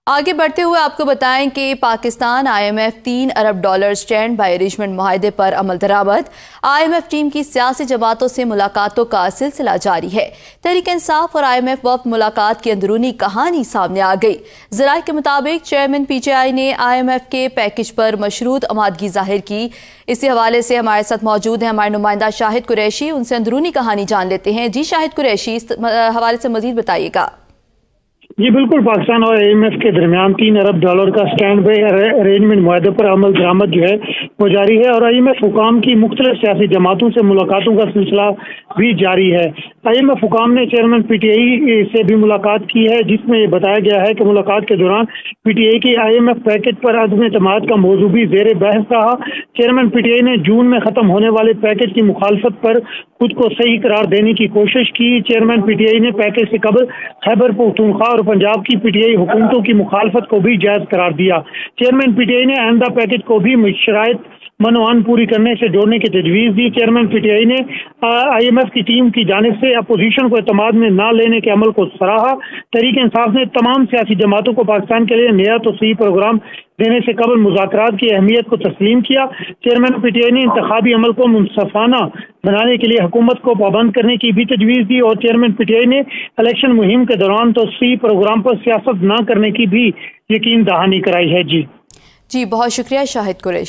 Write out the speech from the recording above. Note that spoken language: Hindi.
आगे बढ़ते हुए आपको बताएं कि पाकिस्तान IMF $3 अरब स्टैंड बाय अरेंजमेंट मुआहदे पर अमल दरामद। IMF टीम की सियासी जमातों से मुलाकातों का सिलसिला जारी है। तहरीक इंसाफ और IMF वक्त मुलाकात की अंदरूनी कहानी सामने आ गई। ज़राए के मुताबिक चेयरमैन PTI ने IMF के पैकेज पर मशरूत आमादगी जाहिर की। इसी हवाले से हमारे साथ मौजूद है हमारे नुमाइंदा शाहिद कुरैशी। उनसे अंदरूनी कहानी जान लेते हैं। जी शाहिद कुरैशी, इस हवाले से मजीद बताइएगा। जी बिल्कुल, पाकिस्तान और IMF के दरमियान $3 अरब का स्टैंड बाय अरेंजमेंट मुआहदे पर अमल दरामद जो है वो जारी है और IMF हुकाम की मुख्तलिफ सियासी जमातों से मुलाकातों का सिलसिला भी जारी है। IMF हुकाम ने चेयरमैन PTI से भी मुलाकात की है, जिसमें ये बताया गया है कि मुलाकात के दौरान PTI की IMF पैकेज पर अदम एतमाद का मौजू भी जेर बहस रहा। चेयरमैन PTI ने जून में खत्म होने वाले पैकेज की मुखालफत पर खुद को सही करार देने की कोशिश की। चेयरमैन PTI ने पैकेज से कबल खैबर पख्तूनख्वा और पंजाब की PTI हुकूमतों की मुखालफत को भी जायज करार दिया। चेयरमैन PTI ने आइंदा पैकेज को भी शराइत मनवान पूरी करने से जोड़ने की तजवीज़ दी। चेयरमैन PTI ने IMF की टीम की जानिब से अपोजिशन को एतमाद में न लेने के अमल को सराहा। तहरीक इंसाफ ने तमाम सियासी जमातों को पाकिस्तान के लिए नया तो सही प्रोग्राम देने से कबल मुज़ाकरात की अहमियत को तस्लीम किया। चेयरमैन PTI ने इंतखाबी अमल को मुनसफाना बनाने के लिए हुकूमत को पाबंद करने की भी तजवीज़ दी और चेयरमैन PTI ने इलेक्शन मुहिम के दौरान तो सही प्रोग्राम पर सियासत न करने की भी यकीन दहानी कराई है। जी बहुत शुक्रिया शाहिद कुरैशी।